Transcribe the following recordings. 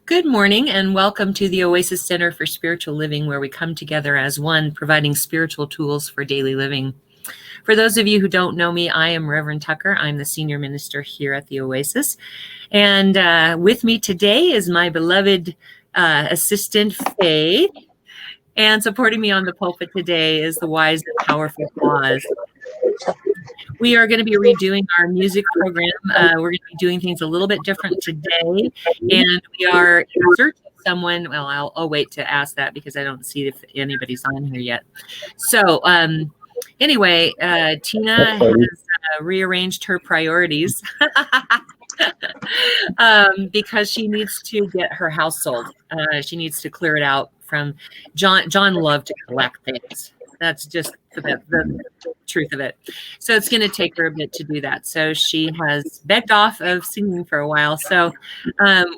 Good morning and welcome to the Oasis Center for Spiritual Living, where we come together as one, providing spiritual tools for daily living. For those of you who don't know me, I am Reverend Tucker. I'm the senior minister here at the Oasis. And with me today is my beloved assistant, Faye. And supporting me on the pulpit today is the wise and powerful Oz. We are going to be redoing our music program. We're going to be doing things a little bit different today. And we are in search of someone. Well, I'll wait to ask that because I don't see if anybody's on here yet. So anyway, Tina has rearranged her priorities because she needs to get her house sold. She needs to clear it out from John. John loved to collect things. That's just the truth of it. So it's going to take her a bit to do that. So she has begged off of singing for a while. So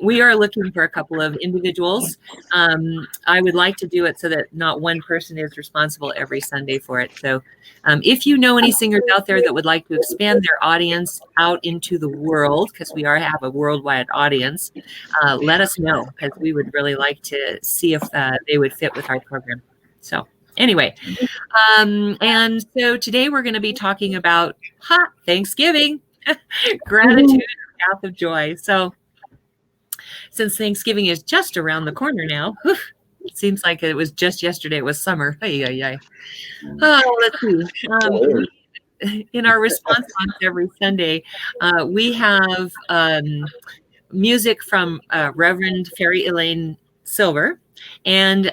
we are looking for a couple of individuals. I would like to do it so that not one person is responsible every Sunday for it. So if you know any singers out there that would like to expand their audience out into the world, because we have a worldwide audience, let us know, because we would really like to see if they would fit with our program. So anyway, and so today we're going to be talking about Thanksgiving, gratitude, and path of joy. So since Thanksgiving is just around the corner now, it seems like it was just yesterday. It was summer. Oh, let's see. In our response songs every Sunday, we have music from Reverend Fairy Elaine Silver and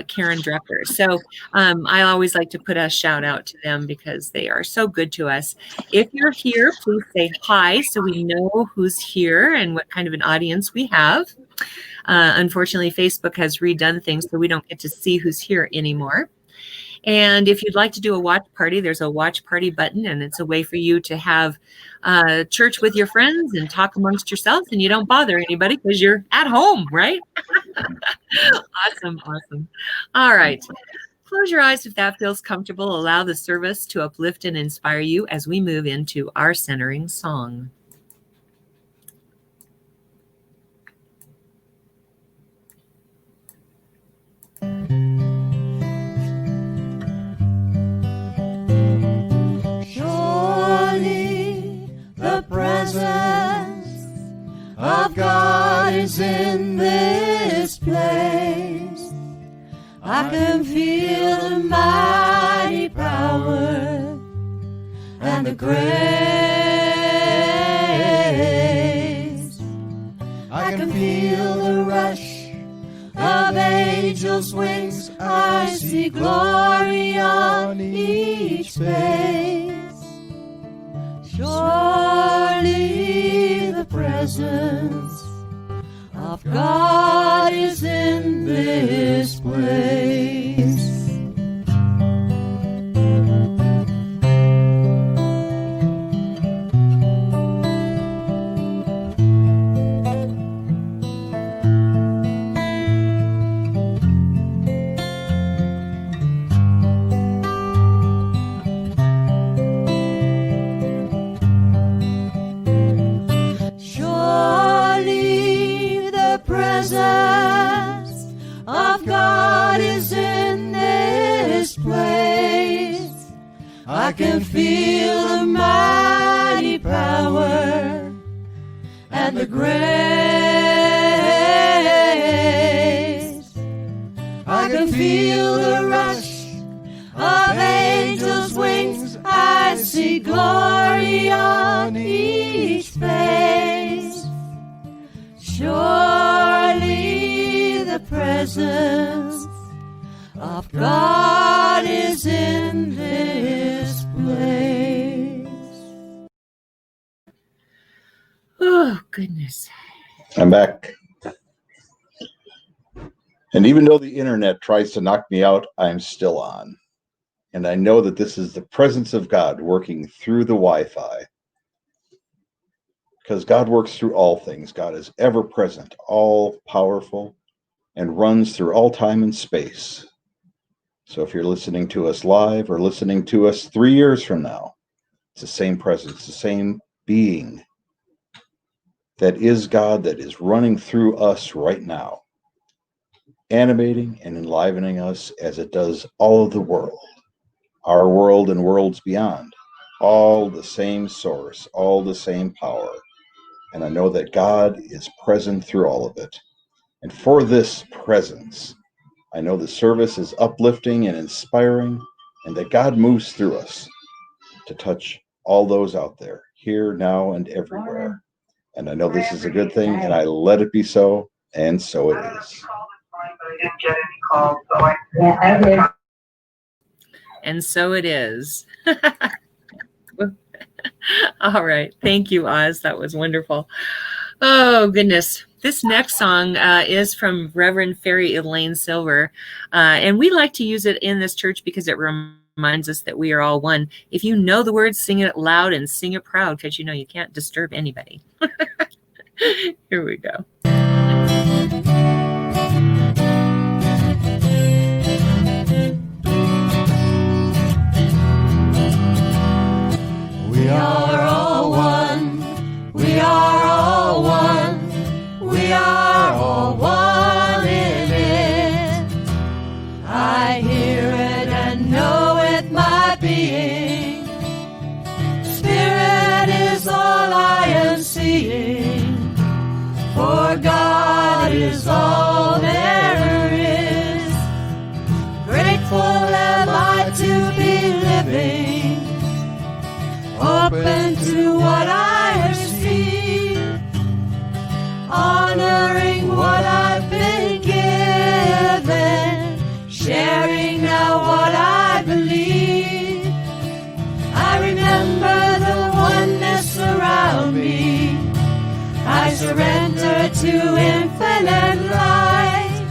Karen Drucker. So I always like to put a shout out to them because they are so good to us. If you're here, please say hi so we know who's here and what kind of an audience we have. Unfortunately, Facebook has redone things, so we don't get to see who's here anymore. And if you'd like to do a watch party, there's a watch party button, and it's a way for you to have church with your friends and talk amongst yourselves, and you don't bother anybody because you're at home, right? Awesome. All right. Close your eyes if that feels comfortable. Allow the service to uplift and inspire you as we move into our centering song. Presence of God is in this place. I can feel the mighty power and the grace. I can feel the rush of angels' wings. I see glory on each face. Surely the presence of God is in this place. I can feel the mighty power and the grace. I can feel the rush of angels' wings. I see glory on each face. Surely the presence of God is in this place. Oh, goodness. I'm back. And even though the internet tries to knock me out, I'm still on. And I know that this is the presence of God working through the Wi-Fi. Because God works through all things. God is ever present, all powerful, and runs through all time and space. So if you're listening to us live or listening to us 3 years from now, it's the same presence, the same being that is God, that is running through us right now, animating and enlivening us as it does all of the world, our world and worlds beyond, all the same source, all the same power. And I know that God is present through all of it. And for this presence, I know the service is uplifting and inspiring, and that God moves through us to touch all those out there, here, now, and everywhere. And I know this is a good thing, and I let it be so, and so it is. And so it is. All right. Thank you, Oz. That was wonderful. Oh, goodness. This next song is from Reverend Fairy Elaine Silver. And we like to use it in this church because it reminds us that we are all one. If you know the words, sing it loud and sing it proud, because you know you can't disturb anybody. Here we go. We are all one. We are all one. We are all one in it. I hear it and know it, my being. Spirit is all I am seeing. For God is all there is. Grateful am I to be living, open to what I receive, honoring what I've been given, sharing now what I believe. I remember the oneness around me. I surrender to infinite light,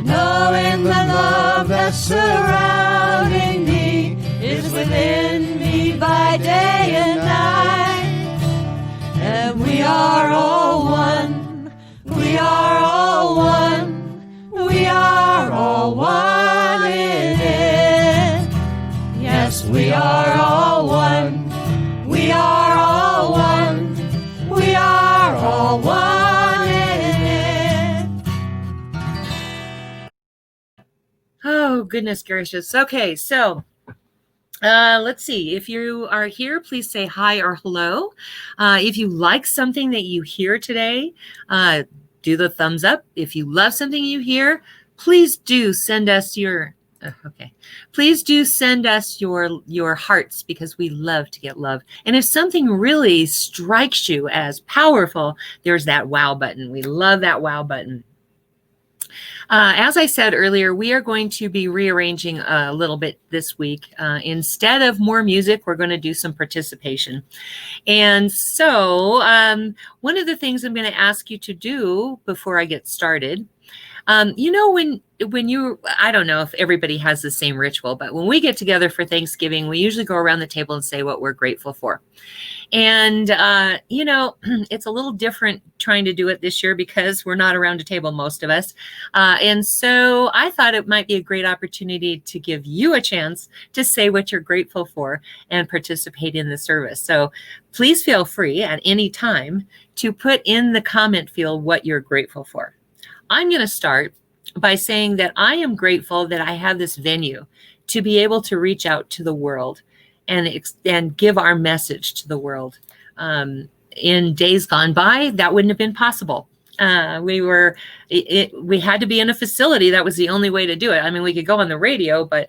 knowing the love that's surrounding me is within me by day and night. And we are all one. We are all one. We are all one in it. Yes, we are all one. We are all one. We are all one in it. Oh, goodness gracious. Okay, so let's see. If you are here, please say hi or hello. If you like something that you hear today, do the thumbs up. If you love something you hear, please do send us your Please do send us your hearts, because we love to get love. And if something really strikes you as powerful, there's that wow button. We love that wow button. As I said earlier, we are going to be rearranging a little bit this week. Instead of more music, we're going to do some participation. And so one of the things I'm going to ask you to do before I get started, you know, when you, I don't know if everybody has the same ritual, but when we get together for Thanksgiving, we usually go around the table and say what we're grateful for. And, you know, it's a little different trying to do it this year because we're not around a table, most of us. And so I thought it might be a great opportunity to give you a chance to say what you're grateful for and participate in the service. So please feel free at any time to put in the comment field what you're grateful for. I'm going to start by saying that I am grateful that I have this venue to be able to reach out to the world and give our message to the world. In days gone by, that wouldn't have been possible. We had to be in a facility. That was the only way to do it. I mean, we could go on the radio, but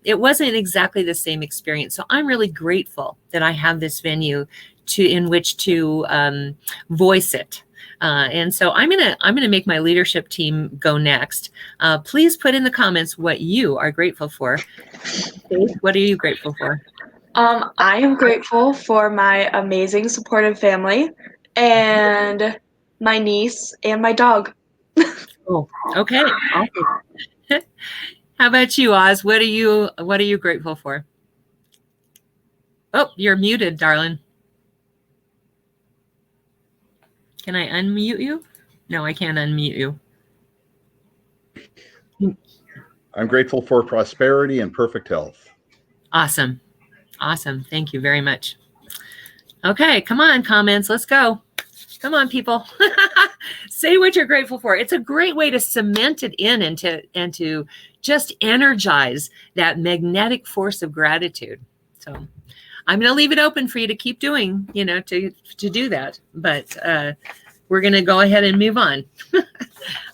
it wasn't exactly the same experience. So I'm really grateful that I have this venue in which to voice it. And so I'm gonna make my leadership team go next. Please put in the comments what you are grateful for. Faith, what are you grateful for? I am grateful for my amazing supportive family and my niece and my dog. Oh, okay. Awesome. How about you, Oz? What are you grateful for? Oh, you're muted, darling. Can I unmute you? No, I can't unmute you. I'm grateful for prosperity and perfect health. Awesome. Awesome. Thank you very much. Okay, come on, comments. Let's go. Come on, people. Say what you're grateful for. It's a great way to cement it in and to just energize that magnetic force of gratitude. So I'm going to leave it open for you to keep doing, to do that. But we're going to go ahead and move on.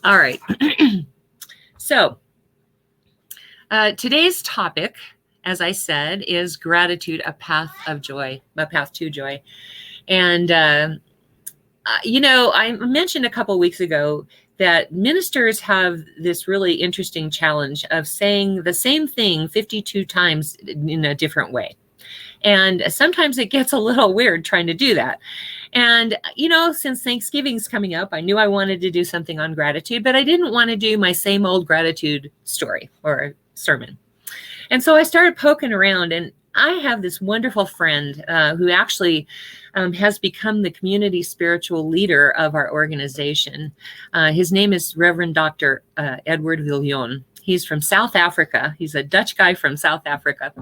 All right. So today's topic, as I said, is gratitude, a path of joy, a path to joy. And, I mentioned a couple of weeks ago that ministers have this really interesting challenge of saying the same thing 52 times in a different way. And sometimes it gets a little weird trying to do that. And, since Thanksgiving's coming up, I knew I wanted to do something on gratitude, but I didn't want to do my same old gratitude story or sermon. And so I started poking around, and I have this wonderful friend who actually has become the community spiritual leader of our organization. His name is Reverend Dr. Edward Viljoen. He's from South Africa. He's a Dutch guy from South Africa.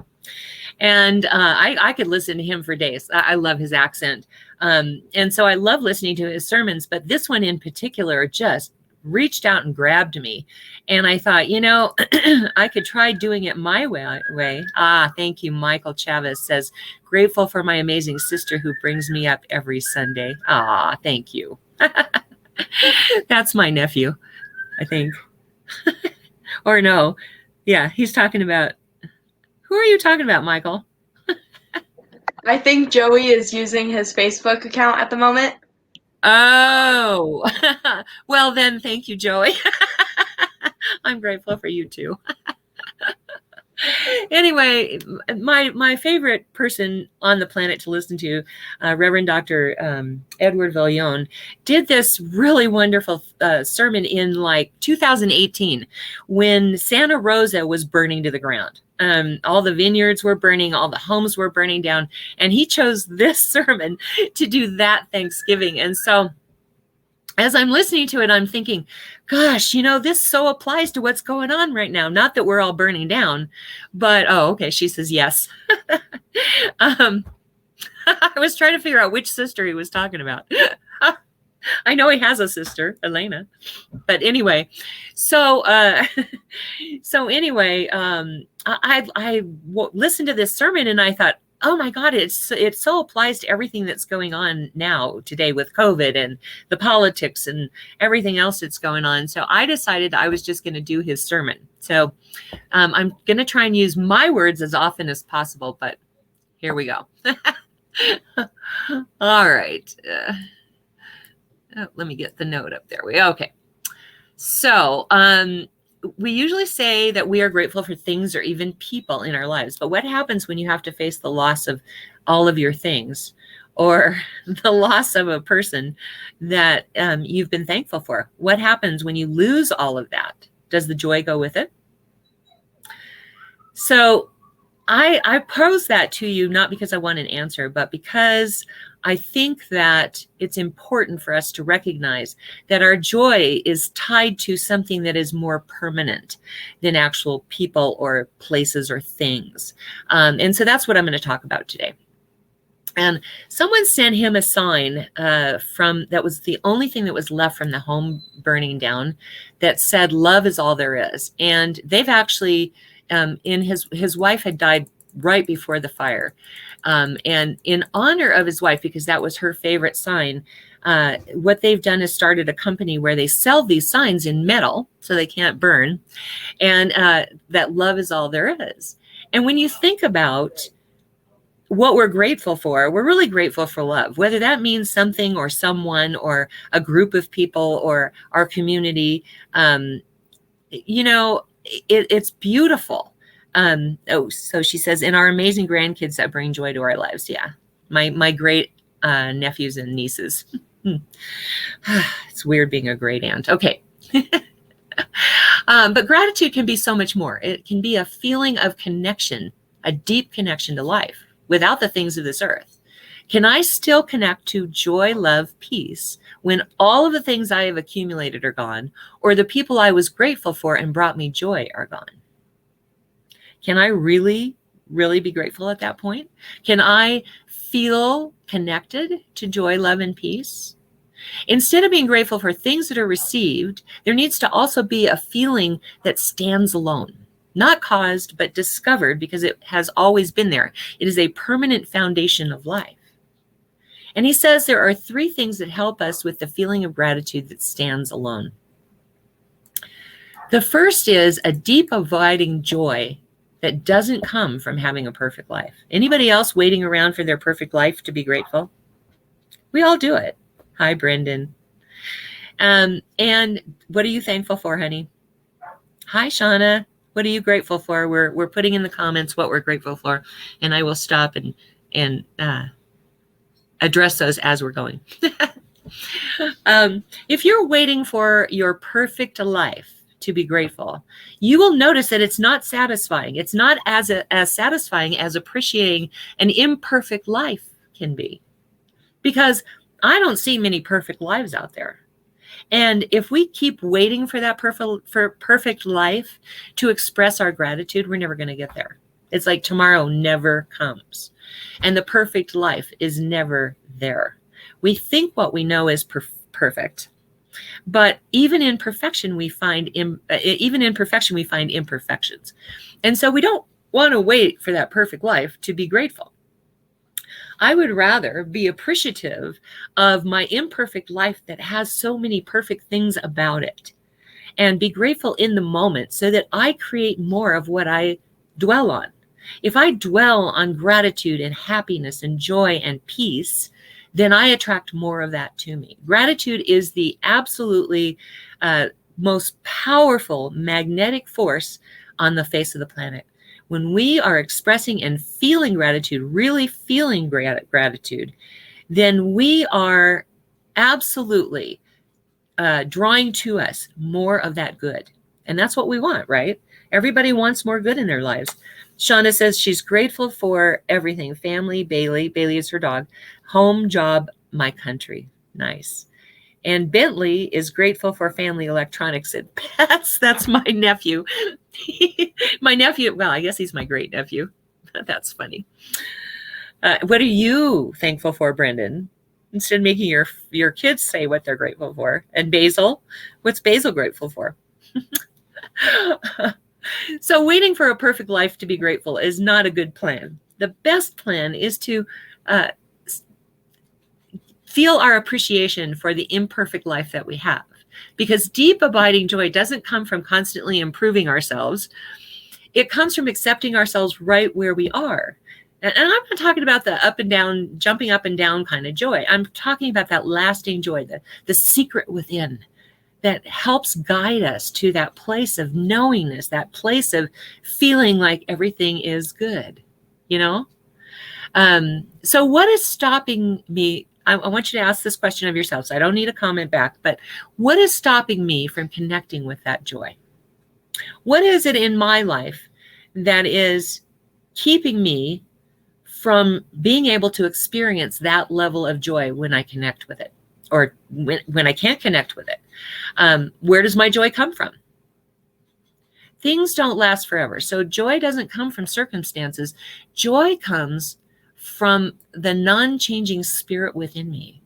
And I could listen to him for days. I love his accent. And so I love listening to his sermons, but this one in particular just reached out and grabbed me. And I thought, I could try doing it my way. Thank you. Michael Chavez says, grateful for my amazing sister who brings me up every Sunday. Thank you. That's my nephew, I think. Or no. Yeah, he's talking about, who are you talking about, Michael? I think Joey is using his Facebook account at the moment. Oh, well then, thank you, Joey. I'm grateful for you too. Anyway, my favorite person on the planet to listen to, Reverend Dr. Edward Viljoen, did this really wonderful sermon in like 2018 when Santa Rosa was burning to the ground. All the vineyards were burning, all the homes were burning down, and he chose this sermon to do that Thanksgiving. And so as I'm listening to it, I'm thinking, gosh, this so applies to what's going on right now. Not that we're all burning down, but, okay, she says yes. I was trying to figure out which sister he was talking about. I know he has a sister, Elena. But anyway, so I listened to this sermon and I thought, oh my God, it so applies to everything that's going on now today with COVID and the politics and everything else that's going on. So I decided I was just going to do his sermon. So I'm going to try and use my words as often as possible, but here we go. All right. Let me get the note up there. Okay. So we usually say that we are grateful for things or even people in our lives. But what happens when you have to face the loss of all of your things or the loss of a person that you've been thankful for? What happens when you lose all of that? Does the joy go with it? So I pose that to you, not because I want an answer, but because I think that it's important for us to recognize that our joy is tied to something that is more permanent than actual people or places or things. And so that's what I'm going to talk about today. And someone sent him a sign that was the only thing that was left from the home burning down that said, love is all there is. And they've actually, his wife had died right before the fire. And in honor of his wife, because that was her favorite sign, what they've done is started a company where they sell these signs in metal so they can't burn, and that love is all there is. And when you think about what we're grateful for, we're really grateful for love, whether that means something or someone or a group of people or our community. It's beautiful. So she says, and our amazing grandkids that bring joy to our lives. Yeah. My great nephews and nieces. It's weird being a great aunt. Okay. But gratitude can be so much more. It can be a feeling of connection, a deep connection to life without the things of this earth. Can I still connect to joy, love, peace when all of the things I have accumulated are gone, or the people I was grateful for and brought me joy are gone? Can I really, really be grateful at that point? Can I feel connected to joy, love, and peace? Instead of being grateful for things that are received, there needs to also be a feeling that stands alone, not caused, but discovered because it has always been there. It is a permanent foundation of life. And he says there are 3 things that help us with the feeling of gratitude that stands alone. The first is a deep, abiding joy that doesn't come from having a perfect life. Anybody else waiting around for their perfect life to be grateful? We all do it. Hi, Brendan. And what are you thankful for, honey? Hi, Shauna. What are you grateful for? We're putting in the comments what we're grateful for, and I will stop and address those as we're going. If you're waiting for your perfect life to be grateful, you will notice that it's not satisfying. It's not as satisfying as appreciating an imperfect life can be, because I don't see many perfect lives out there. And if we keep waiting for that perfect life to express our gratitude, we're never going to get there. It's like tomorrow never comes, and the perfect life is never there. We think what we know is perfect, but even in perfection we find imperfections, and so we don't want to wait for that perfect life to be grateful. I would rather be appreciative of my imperfect life that has so many perfect things about it, and be grateful in the moment so that I create more of what I dwell on. If I dwell on gratitude and happiness and joy and peace, then I attract more of that to me. Gratitude is the absolutely most powerful magnetic force on the face of the planet. When we are expressing and feeling gratitude, really feeling gratitude, then we are absolutely drawing to us more of that good. And that's what we want, right? Everybody wants more good in their lives. Shauna says she's grateful for everything. Family, Bailey is her dog, home, job, my country. Nice. And Bentley is grateful for family, electronics, and pets. That's my nephew. My nephew, well, I guess he's my great nephew. That's funny. What are you thankful for, Brendan? Instead of making your kids say what they're grateful for. And Basil, what's Basil grateful for? So waiting for a perfect life to be grateful is not a good plan. The best plan is to feel our appreciation for the imperfect life that we have, because deep abiding joy doesn't come from constantly improving ourselves. It comes from accepting ourselves right where we are. And I'm not talking about the up and down, jumping up and down kind of joy. I'm talking about that lasting joy, the secret within that helps guide us to that place of knowingness, that place of feeling like everything is good, you know? So what is stopping me? I want you to ask this question of yourself. So I don't need a comment back, but what is stopping me from connecting with that joy? What is it in my life that is keeping me from being able to experience that level of joy when I connect with it, or when I can't connect with it? Where does my joy come from? Things don't last forever. So joy doesn't come from circumstances. Joy comes from the non-changing spirit within me.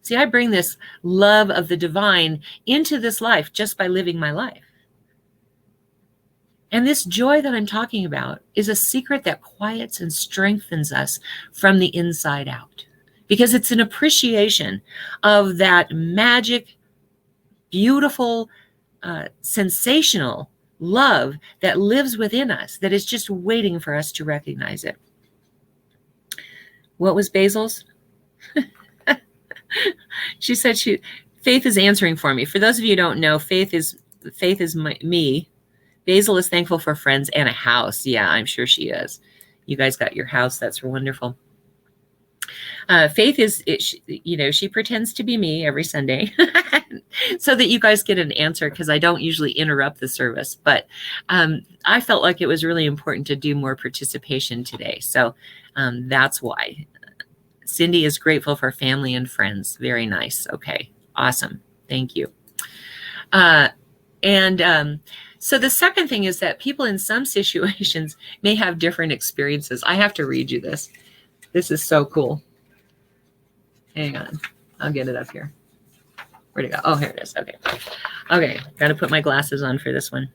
See, I bring this love of the divine into this life just by living my life. And this joy that I'm talking about is a secret that quiets and strengthens us from the inside out, because it's an appreciation of that magic, beautiful, sensational love that lives within us, that is just waiting for us to recognize it. What was Basil's? She said Faith is answering for me. For those of you who don't know, Faith is me. Basil is thankful for friends and a house. Yeah, I'm sure she is. You guys got your house. That's wonderful. Faith is, she pretends to be me every Sunday so that you guys get an answer, because I don't usually interrupt the service. But I felt like it was really important to do more participation today. So that's why. Cindy is grateful for family and friends. Very nice. Okay, awesome. Thank you. So the second thing is that people in some situations may have different experiences. I have to read you this. This is so cool. Hang on. I'll get it up here. Where'd it go? Oh, here it is. Okay. Okay. Got to put my glasses on for this one.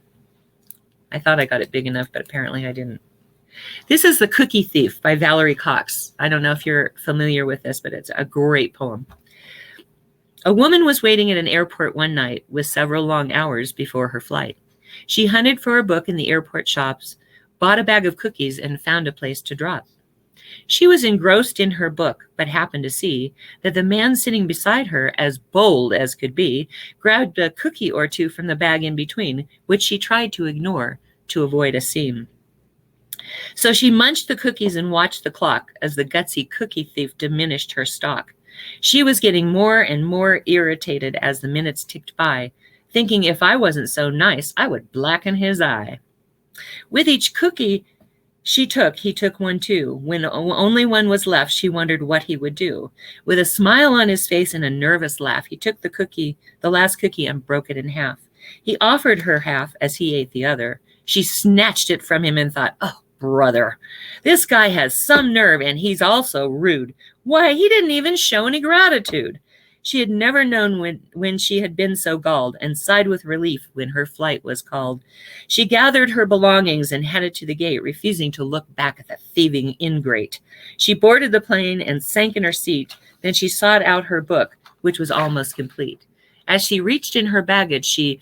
I thought I got it big enough, but apparently I didn't. This is The Cookie Thief by Valerie Cox. I don't know if you're familiar with this, but it's a great poem. A woman was waiting at an airport one night with several long hours before her flight. She hunted for a book in the airport shops, bought a bag of cookies, and found a place to drop. She was engrossed in her book, but happened to see that the man sitting beside her, as bold as could be, grabbed a cookie or two from the bag in between, which she tried to ignore to avoid a seam. So she munched the cookies and watched the clock as the gutsy cookie thief diminished her stock. She was getting more and more irritated as the minutes ticked by, thinking if I wasn't so nice, I would blacken his eye. With each cookie he took one too. When only one was left, she wondered what he would do. With a smile on his face and a nervous laugh, he took the last cookie, and broke it in half. He offered her half as he ate the other. She snatched it from him and thought, oh, brother, this guy has some nerve, and he's also rude. Why, he didn't even show any gratitude. She had never known when she had been so galled, and sighed with relief when her flight was called. She gathered her belongings and headed to the gate, refusing to look back at the thieving ingrate. She boarded the plane and sank in her seat. Then she sought out her book, which was almost complete. As she reached in her baggage, she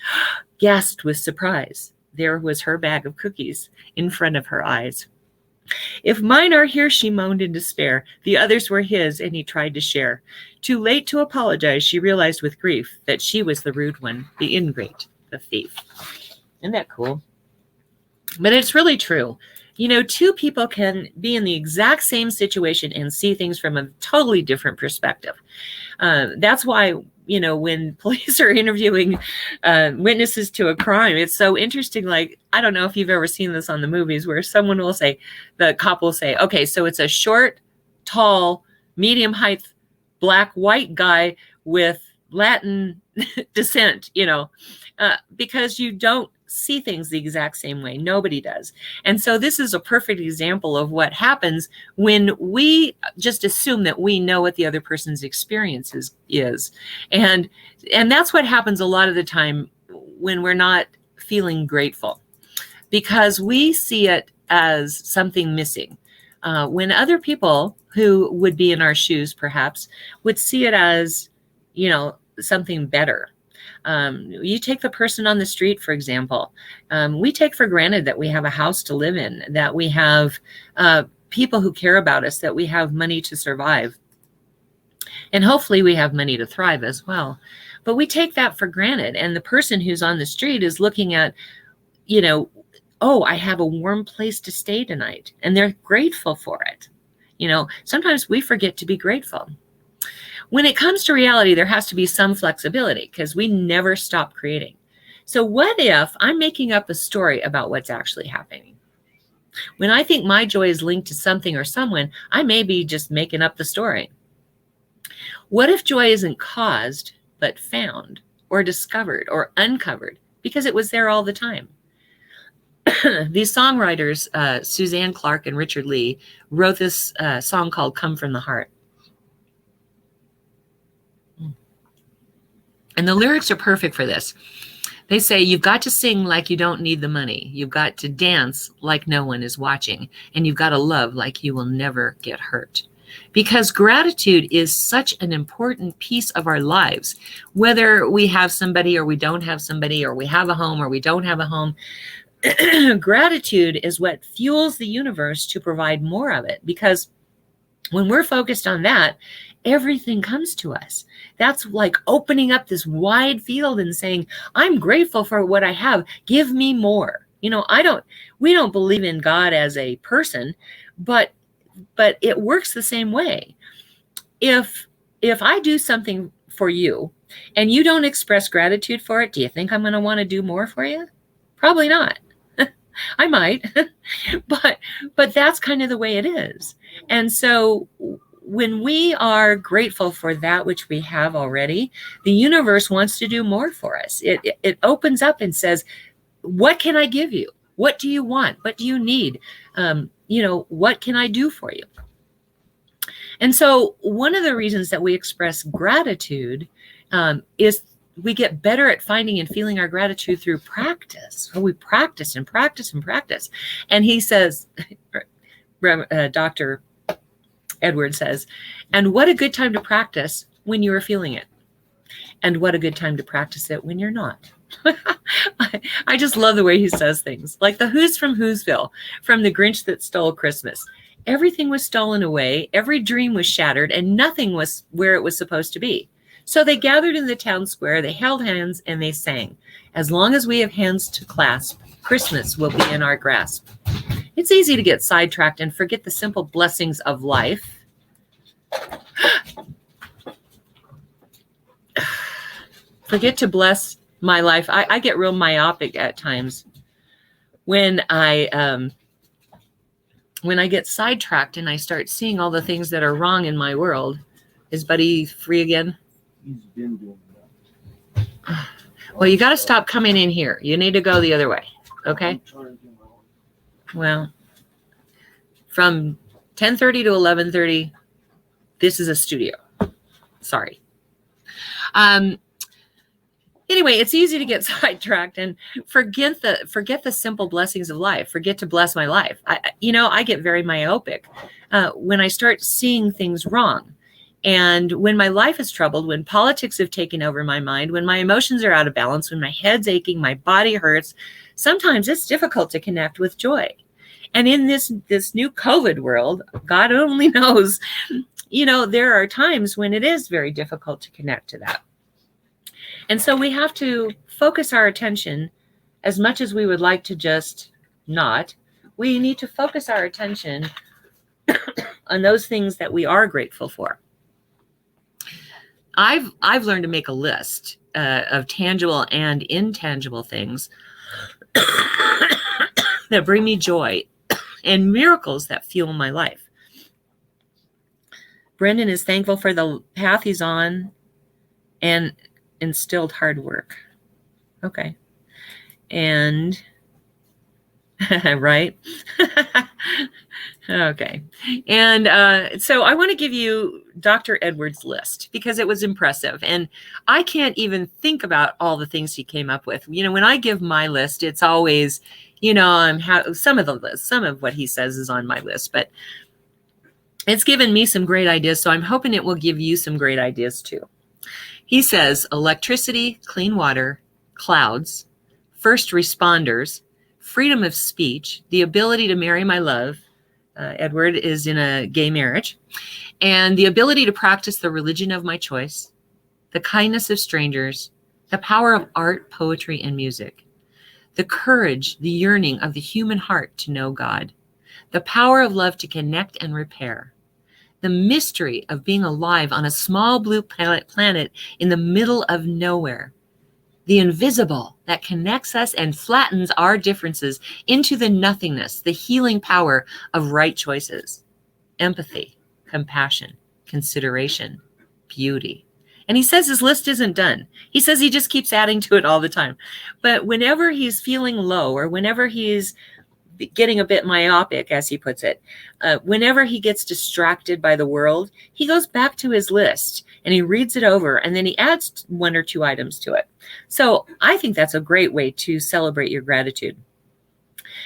gasped with surprise. There was her bag of cookies in front of her eyes. If mine are here, she moaned in despair. The others were his, and he tried to share. Too late to apologize, she realized with grief that she was the rude one, the ingrate, the thief. Isn't that cool? But it's really true. You know, two people can be in the exact same situation and see things from a totally different perspective. That's why, you know, when police are interviewing witnesses to a crime, it's so interesting. Like, I don't know if you've ever seen this on the movies where someone will say, the cop will say, okay, so it's a short, tall, medium height, black, white guy with Latin descent, you know, because you don't see things the exact same way. Nobody does. And so this is a perfect example of what happens when we just assume that we know what the other person's experience is. And that's what happens a lot of the time when we're not feeling grateful, because we see it as something missing. When other people who would be in our shoes perhaps would see it as, you know, something better. You take the person on the street, for example. We take for granted that we have a house to live in, that we have people who care about us, that we have money to survive. And hopefully we have money to thrive as well. But we take that for granted. And the person who's on the street is looking at, you know, oh, I have a warm place to stay tonight. And they're grateful for it. You know, sometimes we forget to be grateful. When it comes to reality, there has to be some flexibility because we never stop creating. So what if I'm making up a story about what's actually happening? When I think my joy is linked to something or someone, I may be just making up the story. What if joy isn't caused, but found or discovered or uncovered because it was there all the time? These songwriters, Suzanne Clark and Richard Lee, wrote this song called Come From the Heart. And the lyrics are perfect for this. They say, you've got to sing like you don't need the money. You've got to dance like no one is watching. And you've got to love like you will never get hurt. Because gratitude is such an important piece of our lives. Whether we have somebody or we don't have somebody, or we have a home or we don't have a home, gratitude is what fuels the universe to provide more of it. Because when we're focused on that, everything comes to us. That's like opening up this wide field and saying, I'm grateful for what I have. Give me more. You know, we don't believe in God as a person, but it works the same way. If I do something for you and you don't express gratitude for it, do you think I'm going to want to do more for you? Probably not. I might, but that's kind of the way it is. And so when we are grateful for that which we have already, the universe wants to do more for us. It opens up and says, what can I give you? What do you want? What do you need? You know, what can I do for you? And so one of the reasons that we express gratitude is we get better at finding and feeling our gratitude through practice. So we practice and practice and practice. And he says, Dr. Edward says, and what a good time to practice when you are feeling it. And what a good time to practice it when you're not. I just love the way he says things. Like the Who's from Whoville, from The Grinch That Stole Christmas. Everything was stolen away, every dream was shattered, and nothing was where it was supposed to be. So they gathered in the town square, they held hands, and they sang, as long as we have hands to clasp, Christmas will be in our grasp. It's easy to get sidetracked and forget the simple blessings of life. Forget to bless my life. I get real myopic at times when I get sidetracked and I start seeing all the things that are wrong in my world. Is Buddy free again? He's been doing that. Well, you got to stop coming in here. You need to go the other way. Okay. I'm trying to do my own. Well, from 10:30 to 11:30, this is a studio. Sorry. Anyway, it's easy to get sidetracked and forget the simple blessings of life. Forget to bless my life. I get very myopic when I start seeing things wrong. And when my life is troubled, when politics have taken over my mind, when my emotions are out of balance, when my head's aching, my body hurts, sometimes it's difficult to connect with joy. And in this new COVID world, God only knows, there are times when it is very difficult to connect to that. And so we have to focus our attention, as much as we would like to just not, we need to focus our attention on those things that we are grateful for. I've learned to make a list of tangible and intangible things that bring me joy and miracles that fuel my life. Brendan is thankful for the path he's on and instilled hard work. Okay. And right. Okay. And so I want to give you Dr. Edwards' list because it was impressive. And I can't even think about all the things he came up with. When I give my list, it's always, some of what he says is on my list, but it's given me some great ideas. So I'm hoping it will give you some great ideas too. He says electricity, clean water, clouds, first responders, freedom of speech, the ability to marry my love. Edward is in a gay marriage. And the ability to practice the religion of my choice, the kindness of strangers, the power of art, poetry, and music, the courage, the yearning of the human heart to know God, the power of love to connect and repair, the mystery of being alive on a small blue planet in the middle of nowhere, the invisible that connects us and flattens our differences into the nothingness, the healing power of right choices, empathy, compassion, consideration, beauty. And he says his list isn't done. He says he just keeps adding to it all the time. But whenever he's feeling low or whenever he's getting a bit myopic, as he puts it, whenever he gets distracted by the world, he goes back to his list and he reads it over and then he adds 1 or 2 items to it. So I think that's a great way to celebrate your gratitude.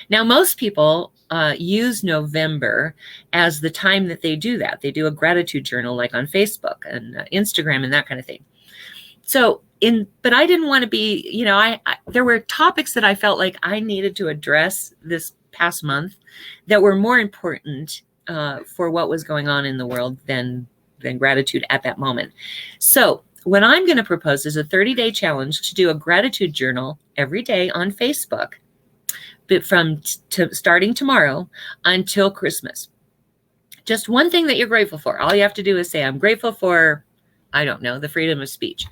Now, most people use November as the time that they do that. They do a gratitude journal like on Facebook and Instagram and that kind of thing. So but I didn't want to be, there were topics that I felt like I needed to address this past month that were more important for what was going on in the world than gratitude at that moment. So what I'm going to propose is a 30-day challenge to do a gratitude journal every day on Facebook, but starting tomorrow until Christmas. Just one thing that you're grateful for. All you have to do is say, I'm grateful for, I don't know, the freedom of speech.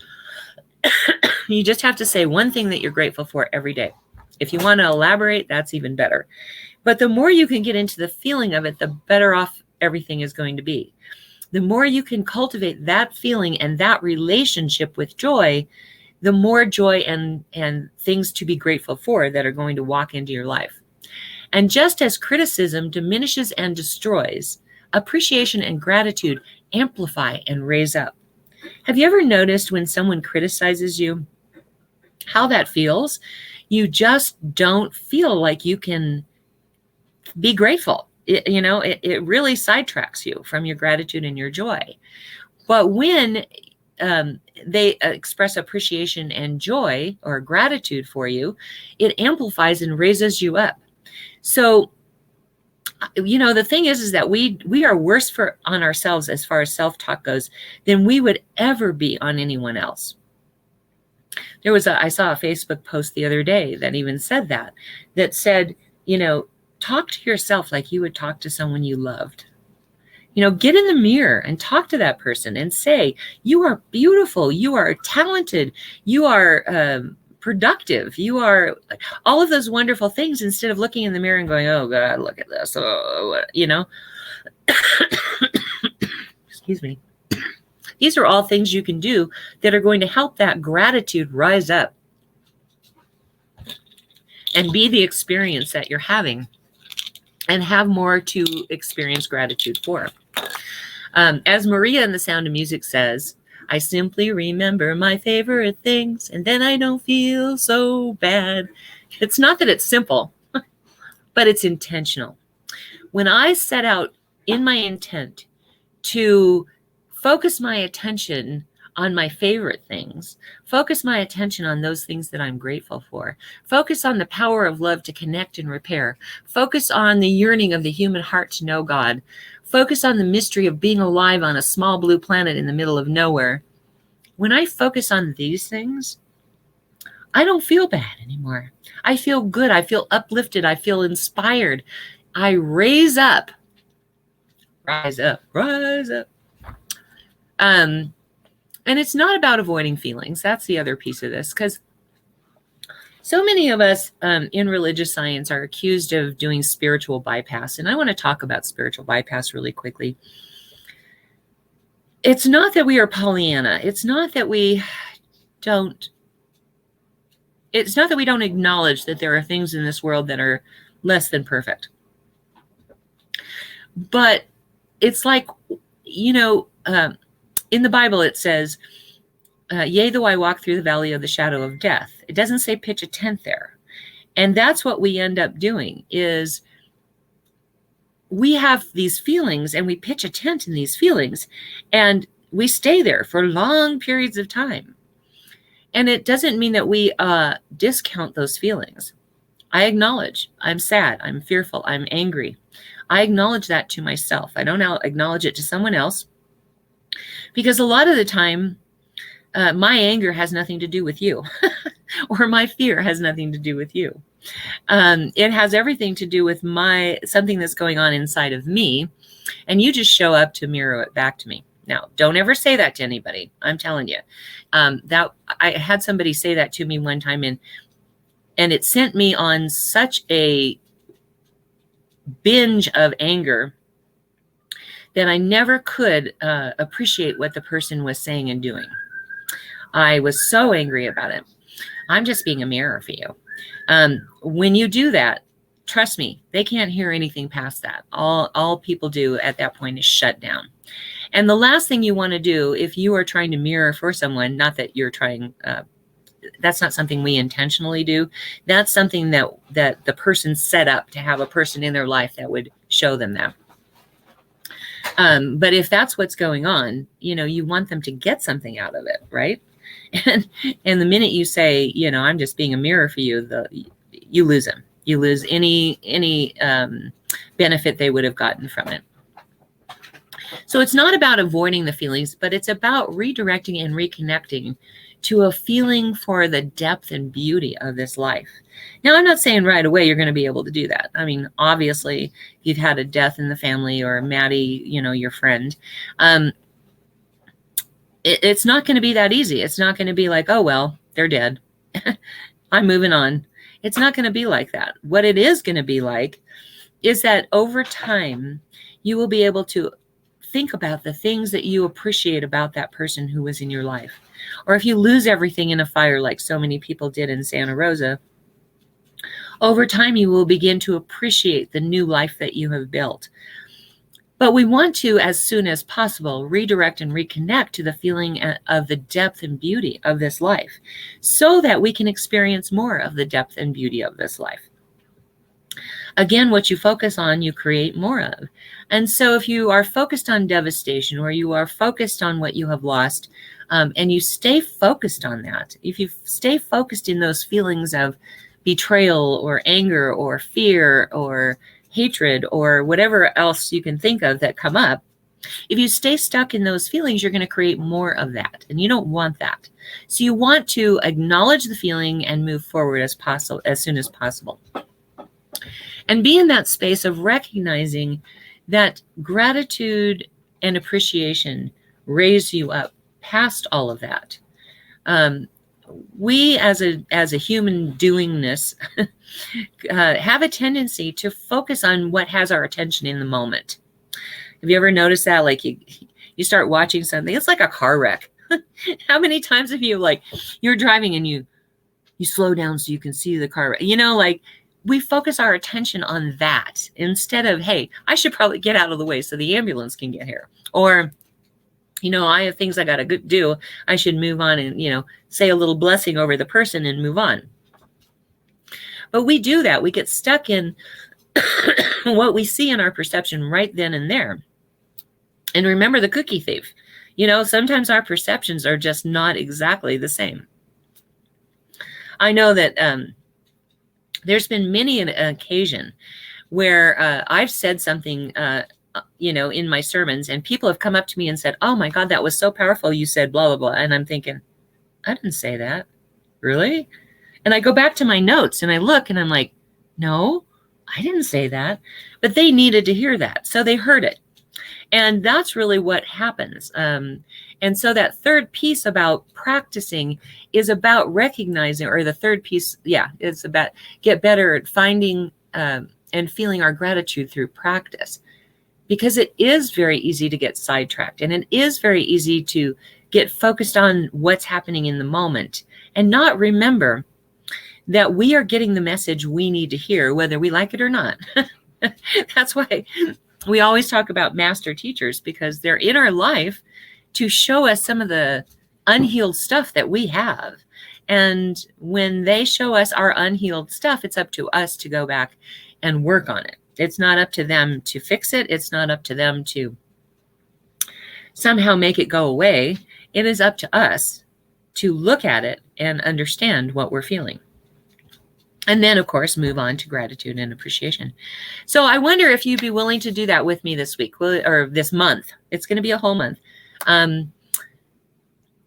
You just have to say one thing that you're grateful for every day. If you want to elaborate, that's even better. But the more you can get into the feeling of it, the better off everything is going to be. The more you can cultivate that feeling and that relationship with joy, the more joy and things to be grateful for that are going to walk into your life. And just as criticism diminishes and destroys, appreciation and gratitude amplify and raise up. Have you ever noticed when someone criticizes you, how that feels? You just don't feel like you can be grateful. It really sidetracks you from your gratitude and your joy. But when they express appreciation and joy or gratitude for you, it amplifies and raises you up. So, the thing is that we are worse on ourselves as far as self-talk goes than we would ever be on anyone else. I saw a Facebook post the other day that even said that said, talk to yourself like you would talk to someone you loved. Get in the mirror and talk to that person and say, you are beautiful, you are talented, you are productive, you are all of those wonderful things, instead of looking in the mirror and going, oh God, look at this, excuse me. These are all things you can do that are going to help that gratitude rise up and be the experience that you're having, and have more to experience gratitude for. As Maria in The Sound of Music says, I simply remember my favorite things, and then I don't feel so bad. It's not that it's simple, but it's intentional. When I set out in my intent to focus my attention on my favorite things, focus my attention on those things that I'm grateful for, focus on the power of love to connect and repair, focus on the yearning of the human heart to know God, focus on the mystery of being alive on a small blue planet in the middle of nowhere. When I focus on these things, I don't feel bad anymore. I feel good. I feel uplifted. I feel inspired. I rise up. And it's not about avoiding feelings. That's the other piece of this, because so many of us in religious science are accused of doing spiritual bypass. And I want to talk about spiritual bypass really quickly. It's not that we are Pollyanna. It's not that we don't acknowledge that there are things in this world that are less than perfect. But it's like, in the Bible, it says, yea, though I walk through the valley of the shadow of death. It doesn't say pitch a tent there. And that's what we end up doing, is we have these feelings and we pitch a tent in these feelings, and we stay there for long periods of time. And it doesn't mean that we discount those feelings. I acknowledge I'm sad, I'm fearful, I'm angry. I acknowledge that to myself. I don't acknowledge it to someone else, because a lot of the time, my anger has nothing to do with you, or my fear has nothing to do with you. It has everything to do with something that's going on inside of me, and you just show up to mirror it back to me. Now, don't ever say that to anybody. I'm telling you. That I had somebody say that to me one time, and it sent me on such a binge of anger that I never could appreciate what the person was saying and doing. I was so angry about it. I'm just being a mirror for you. When you do that, trust me, they can't hear anything past that. All people do at that point is shut down. And the last thing you want to do if you are trying to mirror for someone, not that you're trying, that's not something we intentionally do. That's something that the person set up to have a person in their life that would show them that. But if that's what's going on, you want them to get something out of it, right? And the minute you say, I'm just being a mirror for you, you lose them. You lose any benefit they would have gotten from it. So it's not about avoiding the feelings, but it's about redirecting and reconnecting to a feeling for the depth and beauty of this life. Now, I'm not saying right away you're going to be able to do that. I mean, obviously, if you've had a death in the family, or Maddie, your friend, it's not going to be that easy. It's not going to be like, oh, well, they're dead. I'm moving on. It's not going to be like that. What it is going to be like is that over time, you will be able to think about the things that you appreciate about that person who was in your life. Or if you lose everything in a fire like so many people did in Santa Rosa, over time you will begin to appreciate the new life that you have built. But we want to, as soon as possible, redirect and reconnect to the feeling of the depth and beauty of this life so that we can experience more of the depth and beauty of this life. Again, what you focus on, you create more of. And so if you are focused on devastation, or you are focused on what you have lost, and you stay focused on that, if you stay focused in those feelings of betrayal or anger or fear or hatred or whatever else you can think of that come up, if you stay stuck in those feelings, you're going to create more of that, and you don't want that. So you want to acknowledge the feeling and move forward as soon as possible. And be in that space of recognizing that gratitude and appreciation raise you up past all of that. We as a human doingness have a tendency to focus on what has our attention in the moment. Have you ever noticed that? Like you start watching something, it's like a car wreck. How many times have you, like, you're driving and you slow down so you can see the car wreck? Like, we focus our attention on that instead of, hey, I should probably get out of the way so the ambulance can get here. Or, I have things I got to do. I should move on and, say a little blessing over the person and move on. But we do that. We get stuck in what we see in our perception right then and there. And remember the cookie thief. Sometimes our perceptions are just not exactly the same. I know that there's been many an occasion where I've said something, in my sermons, and people have come up to me and said, "Oh my God, that was so powerful. You said blah, blah, blah." And I'm thinking, I didn't say that. Really? And I go back to my notes and I look and I'm like, no, I didn't say that. But they needed to hear that. So they heard it. And that's really what happens. And so that third piece about practicing is about recognizing, or the third piece, it's about get better at finding and feeling our gratitude through practice. Because it is very easy to get sidetracked, and it is very easy to get focused on what's happening in the moment and not remember that we are getting the message we need to hear, whether we like it or not. That's why we always talk about master teachers, because they're in our life to show us some of the unhealed stuff that we have. And when they show us our unhealed stuff, it's up to us to go back and work on it. It's not up to them to fix it. It's not up to them to somehow make it go away. It is up to us to look at it and understand what we're feeling. And then, of course, move on to gratitude and appreciation. So I wonder if you'd be willing to do that with me this week or this month. It's going to be a whole month.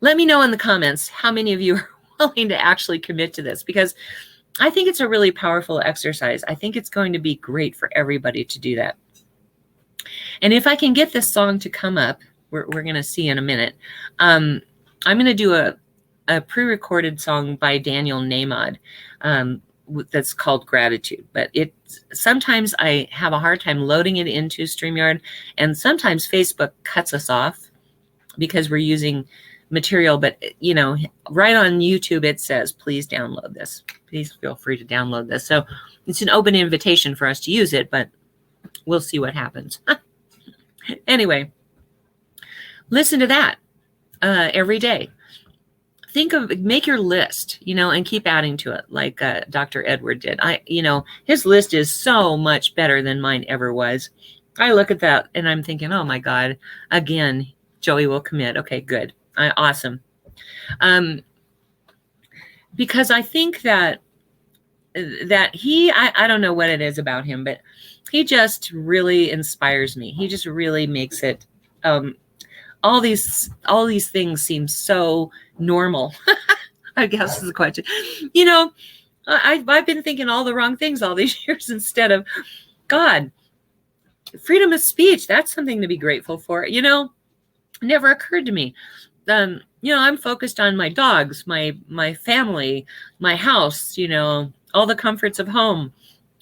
Let me know in the comments how many of you are willing to actually commit to this, because I think it's a really powerful exercise. I think it's going to be great for everybody to do that. And if I can get this song to come up, we're going to see in a minute. I'm going to do a pre-recorded song by Daniel Nahmod that's called Gratitude. But sometimes I have a hard time loading it into StreamYard, and sometimes Facebook cuts us off because we're using material. But, right on YouTube, it says, please download this. Please feel free to download this. So it's an open invitation for us to use it, but we'll see what happens. Anyway, listen to that every day. Make your list, and keep adding to it, like Dr. Edward did. His list is so much better than mine ever was. I look at that and I'm thinking, oh my God, again, Joey will commit. Okay, good. Awesome. Because I think that I don't know what it is about him, but he just really inspires me. He just really makes it, all these things seem so normal. I guess is the question. I've been thinking all the wrong things all these years instead of, God, freedom of speech. That's something to be grateful for. Never occurred to me. I'm focused on my dogs, my family, my house, all the comforts of home,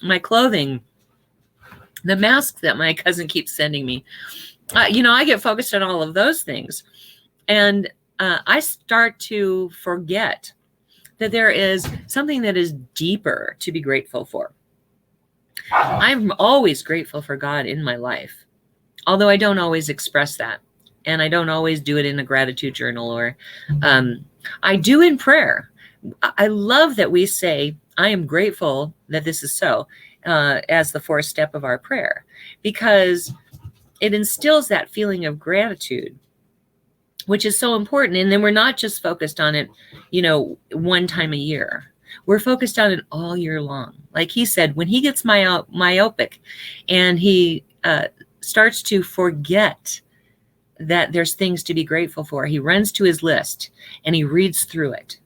my clothing, the mask that my cousin keeps sending me. I get focused on all of those things. And I start to forget that there is something that is deeper to be grateful for. I'm always grateful for God in my life. although I don't always express that. And I don't always do it in a gratitude journal, or I do in prayer. I love that we say, I am grateful that this is so, as the fourth step of our prayer, because it instills that feeling of gratitude, which is so important. And then we're not just focused on it, one time a year. We're focused on it all year long. Like he said, when he gets myopic and he starts to forget that there's things to be grateful for, he runs to his list and he reads through it.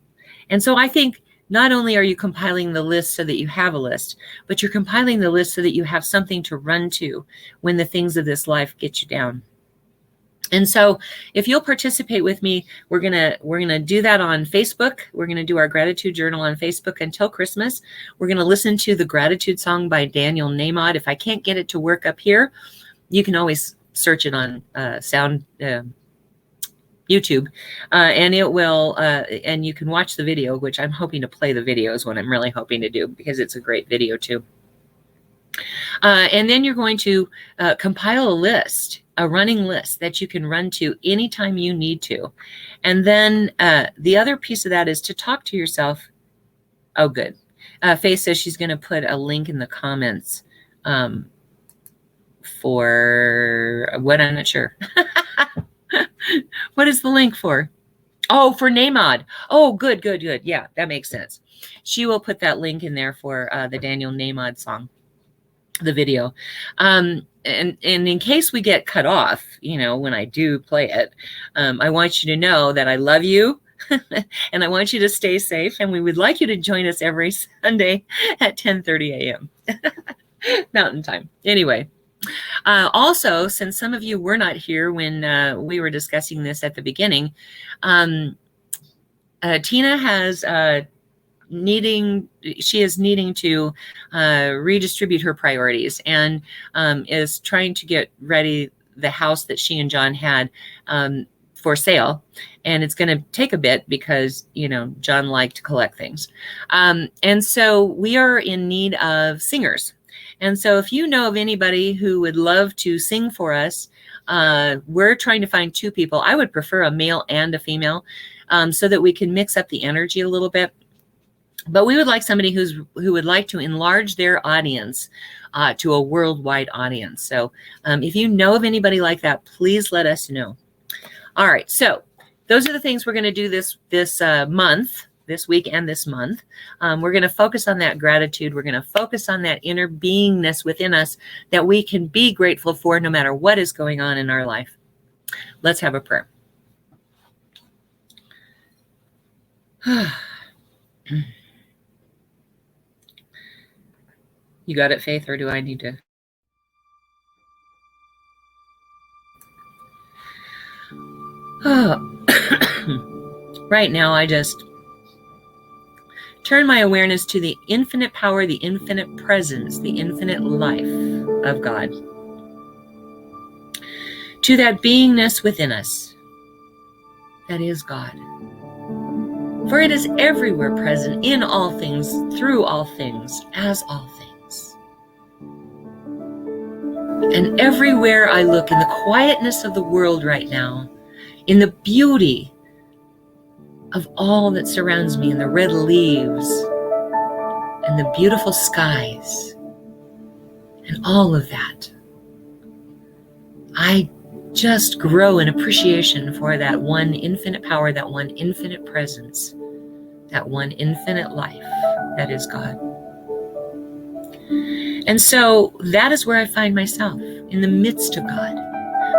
And so I think not only are you compiling the list so that you have a list, but you're compiling the list so that you have something to run to when the things of this life get you down. And so if you'll participate with me, we're gonna do that on Facebook. We're gonna do our gratitude journal on Facebook until Christmas. We're gonna listen to the gratitude song by Daniel Nahmod. If I can't get it to work up here, you can always search it on YouTube, and it will, and you can watch the video, which I'm hoping to play the video is what I'm really hoping to do, because it's a great video too. And then you're going to compile a list, a running list that you can run to anytime you need to. And then the other piece of that is to talk to yourself. Oh, good. Faith says she's going to put a link in the comments for what? I'm not sure. What is the link for? Oh, for Nahmod. Oh, good. Yeah, that makes sense. She will put that link in there for the Daniel Nahmod song, the video. And in case we get cut off, when I do play it, I want you to know that I love you and I want you to stay safe. And we would like you to join us every Sunday at 10:30 a.m. Mountain time. Anyway. Also, since some of you were not here when we were discussing this at the beginning, Tina has needing to redistribute her priorities, and is trying to get ready the house that she and John had for sale. And it's going to take a bit because, John liked to collect things. And so we are in need of singers. And so if you know of anybody who would love to sing for us, we're trying to find two people. I would prefer a male and a female, so that we can mix up the energy a little bit. But we would like somebody who would like to enlarge their audience to a worldwide audience. So if you know of anybody like that, please let us know. All right. So those are the things we're going to do this month. This week and this month. We're going to focus on that gratitude. We're going to focus on that inner beingness within us that we can be grateful for no matter what is going on in our life. Let's have a prayer. You got it, Faith, or do I need to? Right now, I just turn my awareness to the infinite power, the infinite presence, the infinite life of God. To that beingness within us that is God. For it is everywhere present, in all things, through all things, as all things. And everywhere I look, in the quietness of the world right now, in the beauty of all that surrounds me, in the red leaves and the beautiful skies and all of that, I just grow in appreciation for that one infinite power, that one infinite presence, that one infinite life that is God. And so that is where I find myself, in the midst of God,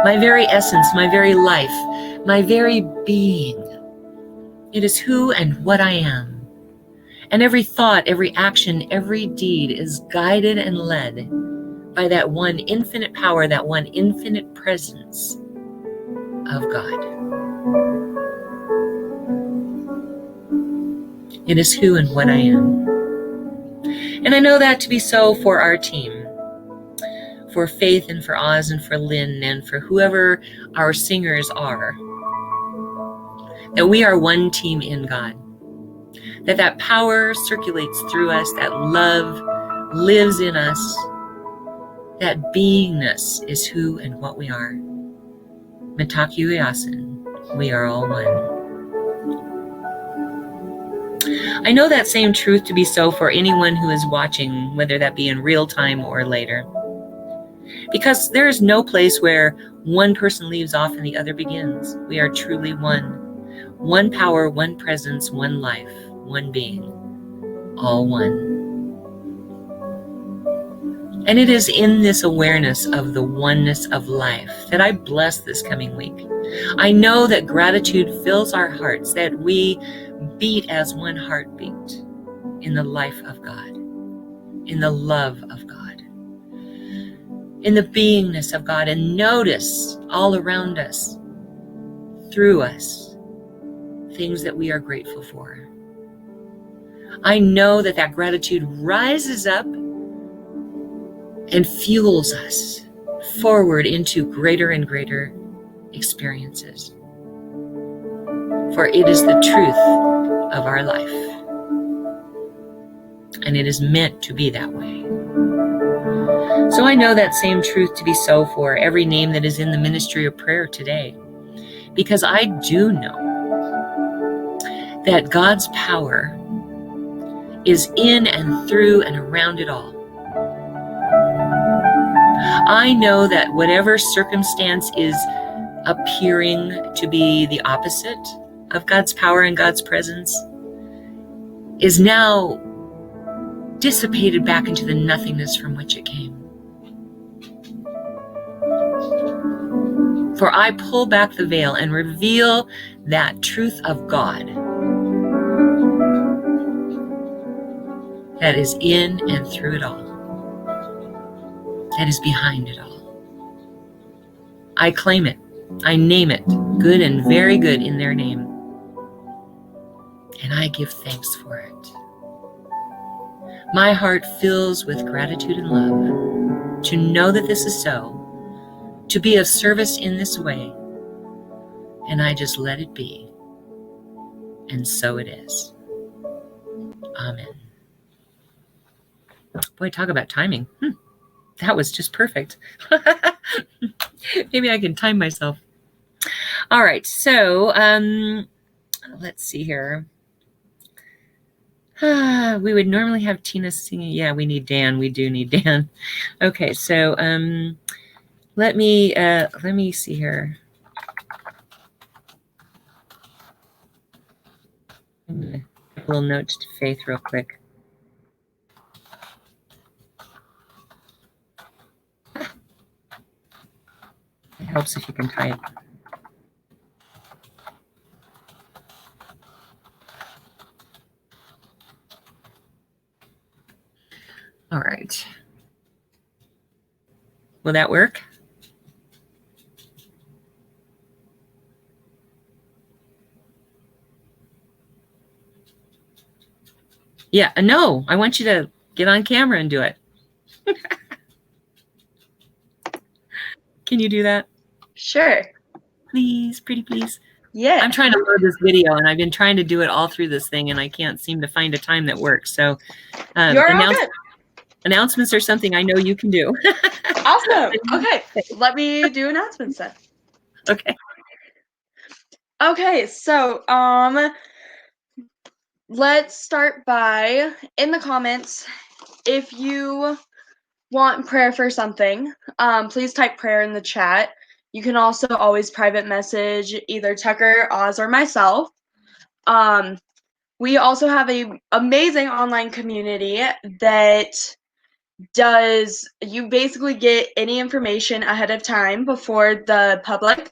my very essence, my very life, my very being. It is who and what I am. And every thought, every action, every deed is guided and led by that one infinite power, that one infinite presence of God. It is who and what I am. And I know that to be so for our team, for Faith and for Oz and for Lynn and for whoever our singers are. That we are one team in God. That power circulates through us, that love lives in us, That beingness is who and what we are. Mitakuyasin, we are all one. I know that same truth to be so for anyone who is watching, whether that be in real time or later. Because there is no place where one person leaves off and the other begins. We are truly one. One power, one presence, one life, one being, all one. And it is in this awareness of the oneness of life that I bless this coming week. I know that gratitude fills our hearts, that we beat as one heartbeat in the life of God, in the love of God, in the beingness of God, and notice all around us, through us, things that we are grateful for. I know that that gratitude rises up and fuels us forward into greater and greater experiences. For it is the truth of our life. And it is meant to be that way. So I know that same truth to be so for every name that is in the ministry of prayer today. Because I do know that God's power is in and through and around it all. I know that whatever circumstance is appearing to be the opposite of God's power and God's presence is now dissipated back into the nothingness from which it came. For I pull back the veil and reveal that truth of God that is in and through it all, that is behind it all. I claim it. I name it good and very good in their name. And I give thanks for it. My heart fills with gratitude and love to know that this is so, to be of service in this way. And I just let it be. And so it is. Amen. Boy, talk about timing. That was just perfect. Maybe I can time myself. All right, so let's see here. We would normally have Tina singing. Yeah, we need Dan. We do need Dan. Okay, so let me see here. I'm gonna give a little note to Faith real quick. It helps if you can type. All right. Will that work? Yeah, no, I want you to get on camera and do it. Can you do that? Sure. Please, pretty please. Yeah. I'm trying to load this video, and I've been trying to do it all through this thing, and I can't seem to find a time that works. So You're all good. announcements are something I know you can do. Awesome. Okay, let me do announcements then. Okay. Okay, so let's start by, in the comments, if you want prayer for something, please type prayer in the chat. You can also always private message either Tucker, Oz, or myself. We also have an amazing online community that you basically get any information ahead of time before the public.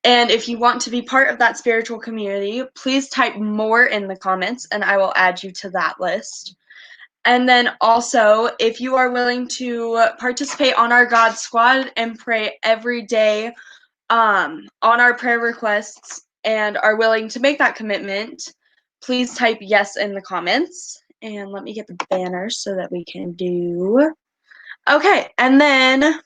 And if you want to be part of that spiritual community, please type more in the comments and I will add you to that list. And then also, if you are willing to participate on our God Squad and pray every day on our prayer requests and are willing to make that commitment, please type yes in the comments. And let me get the banner so that we can do. Okay, and then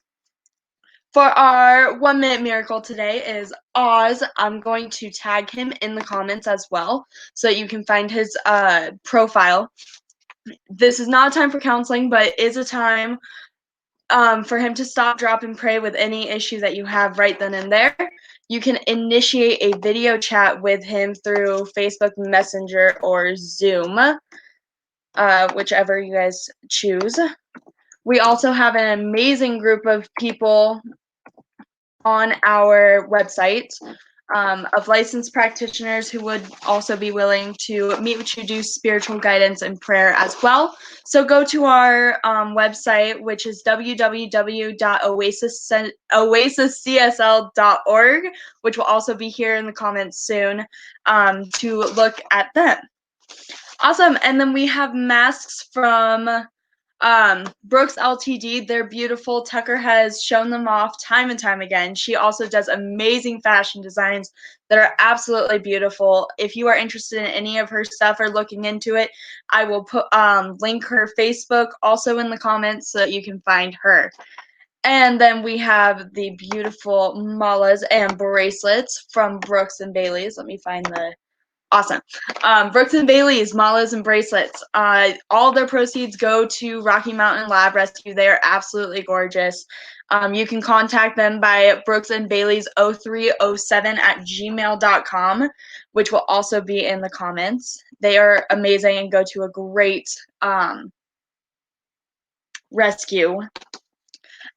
for our 1 minute miracle today is Oz. I'm going to tag him in the comments as well so that you can find his profile. This is not a time for counseling, but it is a time for him to stop, drop, and pray with any issue that you have right then and there. You can initiate a video chat with him through Facebook Messenger or Zoom, whichever you guys choose. We also have an amazing group of people on our website of licensed practitioners who would also be willing to meet with you, do spiritual guidance and prayer as well. So go to our website, which is www.oasiscsl.org, which will also be here in the comments soon, to look at them. Awesome. And then we have masks from Brooks Ltd. They're beautiful. Tucker has shown them off time and time again. She also does amazing fashion designs that are absolutely beautiful. If you are interested in any of her stuff or looking into it, I will put link her Facebook also in the comments so that you can find her. And then we have the beautiful malas and bracelets from Brooks and Bailey's. Let me find the awesome. Brooks and Bailey's, malas and bracelets. All their proceeds go to Rocky Mountain Lab Rescue. They are absolutely gorgeous. You can contact them by brooksandbaileys0307@gmail.com, which will also be in the comments. They are amazing and go to a great rescue.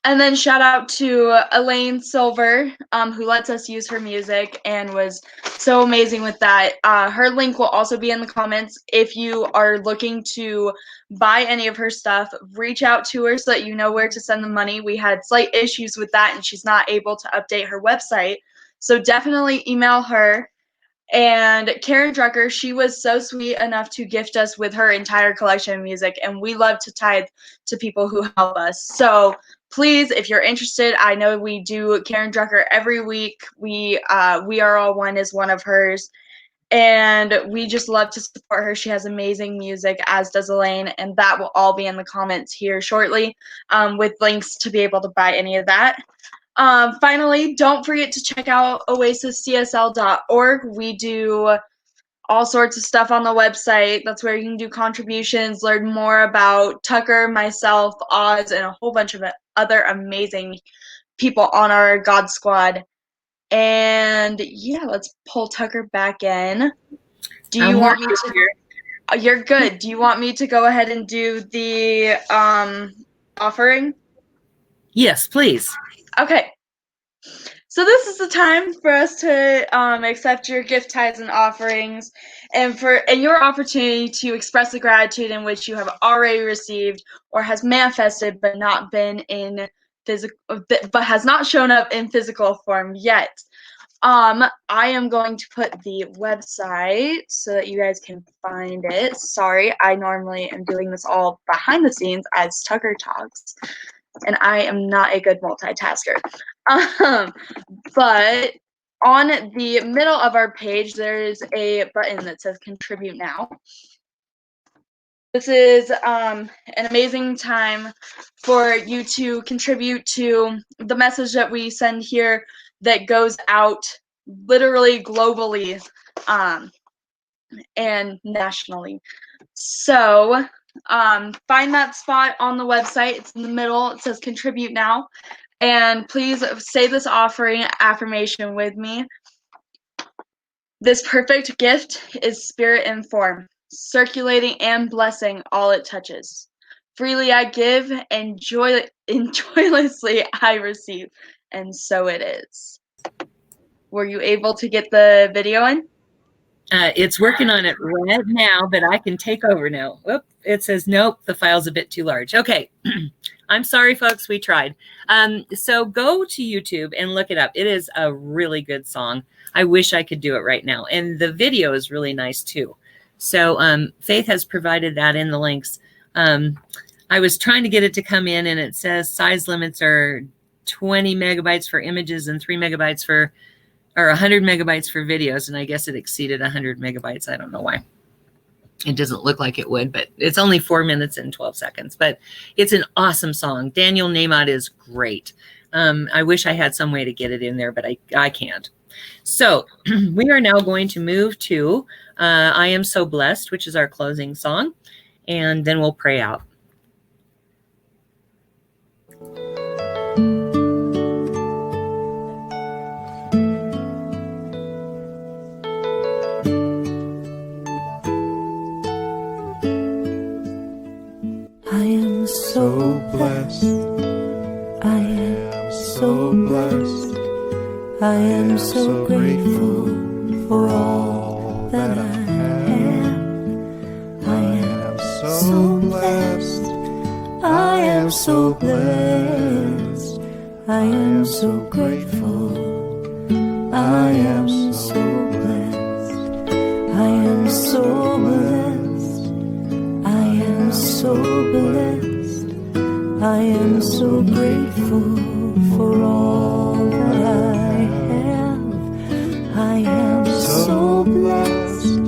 And then shout out to Elaine Silver, who lets us use her music and was so amazing with that. Her link will also be in the comments. If you are looking to buy any of her stuff, reach out to her so that you know where to send the money. We had slight issues with that, and she's not able to update her website. So definitely email her. And Karen Drucker, she was so sweet enough to gift us with her entire collection of music, and we love to tithe to people who help us. So please, if you're interested, I know we do Karen Drucker every week. We Are All One is one of hers, and we just love to support her. She has amazing music, as does Elaine, and that will all be in the comments here shortly, with links to be able to buy any of that. Finally, don't forget to check out oasiscsl.org. We do all sorts of stuff on the website. That's where you can do contributions, learn more about Tucker, myself, Oz, and a whole bunch of other amazing people on our God Squad. And yeah, let's pull Tucker back in. Do you want me to? You're good. Do you want me to go ahead and do the offering? Yes, please. Okay. So this is the time for us to accept your gift tithes and offerings, and your opportunity to express the gratitude in which you have already received or has manifested but not been in physical, but has not shown up in physical form yet. I am going to put the website so that you guys can find it. Sorry, I normally am doing this all behind the scenes as Tucker talks, and I am not a good multitasker. But on the middle of our page, there's a button that says Contribute Now. This is an amazing time for you to contribute to the message that we send here that goes out literally globally and nationally. So find that spot on the website. It's in the middle. It says Contribute Now. And please say this offering affirmation with me. This perfect gift is spirit in form, circulating and blessing all it touches. Freely I give, and joylessly I receive. And so it is. Were you able to get the video in? It's working on it right now, but I can take over now. Whoop, it says, nope, the file's a bit too large. Okay. I'm sorry, folks. We tried. So go to YouTube and look it up. It is a really good song. I wish I could do it right now. And the video is really nice, too. So Faith has provided that in the links. I was trying to get it to come in, and it says size limits are 20 megabytes for images and 3 megabytes for, or 100 megabytes for videos. And I guess it exceeded 100 megabytes. I don't know why. It doesn't look like it would, but it's only 4 minutes and 12 seconds. But it's an awesome song. Daniel Nahmod is great. I wish I had some way to get it in there, but I can't. So we are now going to move to I Am So Blessed, which is our closing song, and then we'll pray out. I am so blessed. I am so blessed. I am so grateful for all that I have. I am so blessed. I am so blessed. I am so grateful. I am so blessed. I am so blessed. I am so blessed. I am so grateful for all that I have. I am so blessed.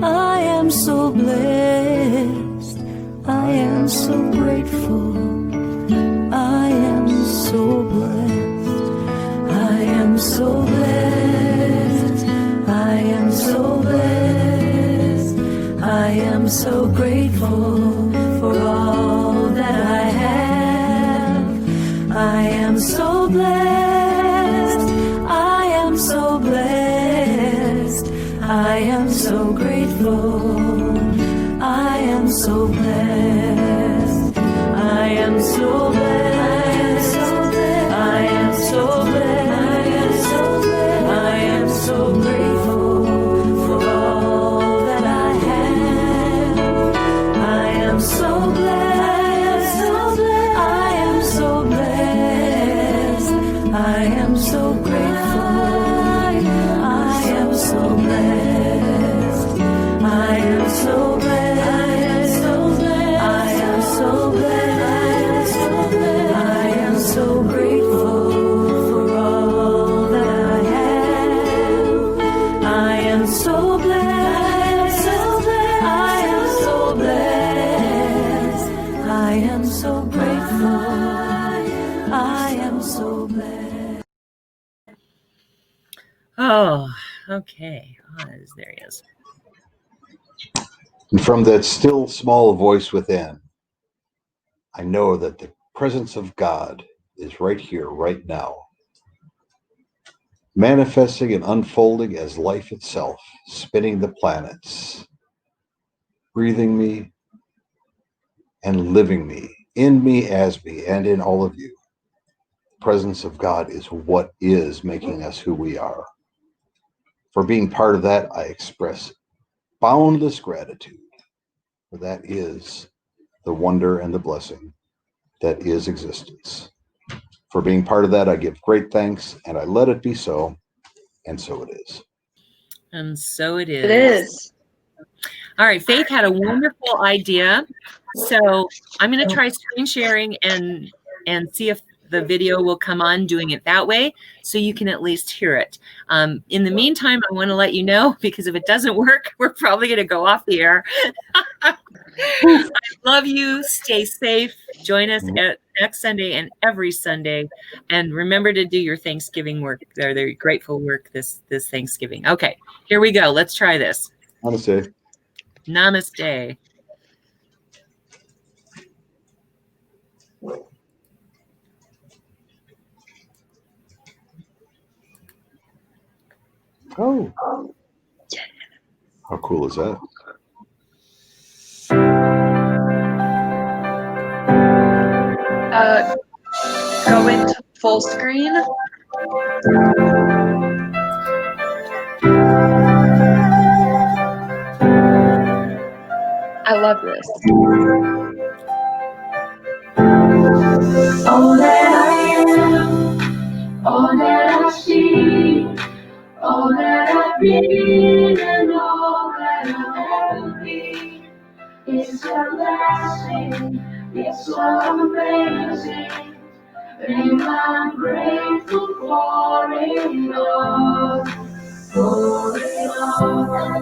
I am so blessed. I am so grateful. I am so blessed. I am so blessed. I am so blessed. I am so grateful for all that I have. I am so blessed. I am so blessed. I am so grateful. I am so blessed. I am so blessed. I am so blessed. I am so grateful for all that I have. I am so blessed. I am so blessed. I am so grateful. I am so blessed. I am so blessed. I am so blessed. I am so grateful for all that I have. I am so blessed. I am so blessed. I am so grateful. I am so blessed. Oh, okay. Oz, there he is. And from that still small voice within, I know that the presence of God is right here, right now, manifesting and unfolding as life itself, spinning the planets, breathing me and living me, in me, as me, and in all of you. The presence of God is what is making us who we are. For being part of that, I express boundless gratitude, for that is the wonder and the blessing that is existence. For being part of that, I give great thanks, and I let it be so, and so it is. And so it is. It is. All right, Faith had a wonderful idea. So I'm going to try screen sharing and see if the video will come on doing it that way, so you can at least hear it. In the meantime, I want to let you know, because if it doesn't work, we're probably going to go off the air. I love you. Stay safe. Join us at next Sunday and every Sunday. And remember to do your Thanksgiving work, their grateful work this Thanksgiving. Okay, here we go. Let's try this. Namaste. Namaste. Oh. How cool is that? Go into full screen. I love this. All that I am, all that I see, all that I've been, and all that I'll ever be, it's everlasting, it's so amazing, and I'm grateful for it all, for it all.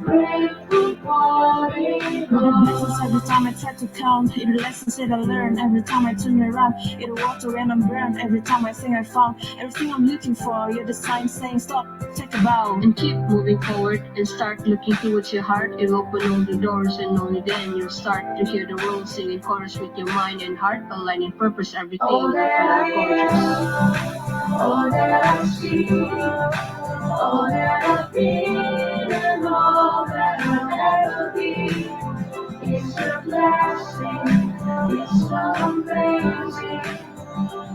Grateful for it all. lessons every time I try to count. Even lessons that I learn every time I turn around. You're the water when I'm burned. Every time I think I found everything I'm looking for. You're the sign saying stop, take a bow, and keep moving forward and start looking towards your heart. It'll open all the doors, and only then you'll start to hear the world singing chorus with your mind and heart, aligning purpose, everything will feel gorgeous. All that I see, all that I feel, and all that I'll ever be. It's a blessing, it's so amazing,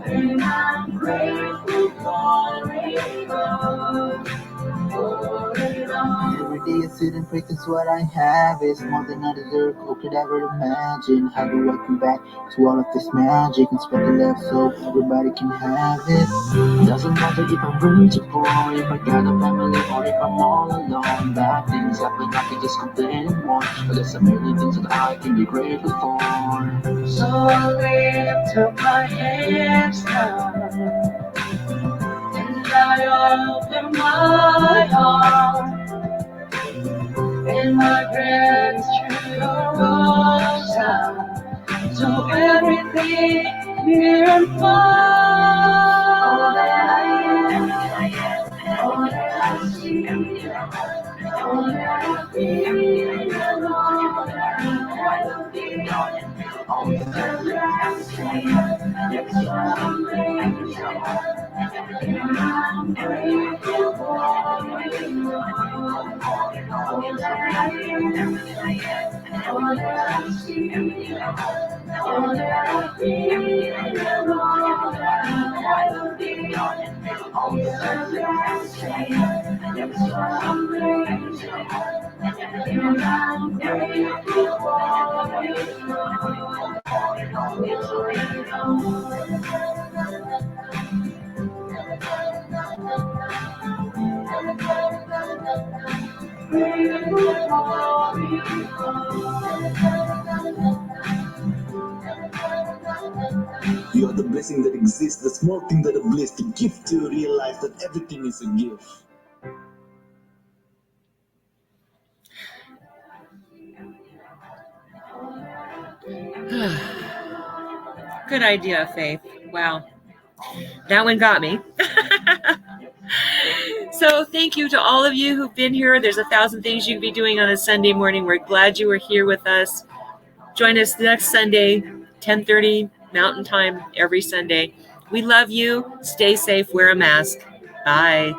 and I'm grateful for it all, for it all. Every day I sit and practice what I have. It's more than I deserve, who could ever imagine? How do I come back to all of this magic and spread the love so everybody can have it? Doesn't matter if I'm rich or poor, if I got a family or if I'm all alone. Bad things happen, I can just complain and mourn, but there's so many things that I can be grateful for. So I lift up my hands now, and I open my heart, and my gratitude goes out to everything near and far. All that I am, all that I see, all that I feel, and all that I will be. All that I say, it's amazing, and I'm grateful for it all. All that I am, all that I see, all that I feel, and all that I will be. All that I say, it's amazing, and I'm grateful for it all. You're the blessing that exists, the small thing that a bliss, the gift to realize that everything is a gift. Good idea, Faith. Wow. That one got me. So thank you to all of you who've been here. There's 1,000 things you can be doing on a Sunday morning. We're glad you were here with us. Join us next Sunday, 10:30 Mountain Time every Sunday. We love you. Stay safe. Wear a mask. Bye.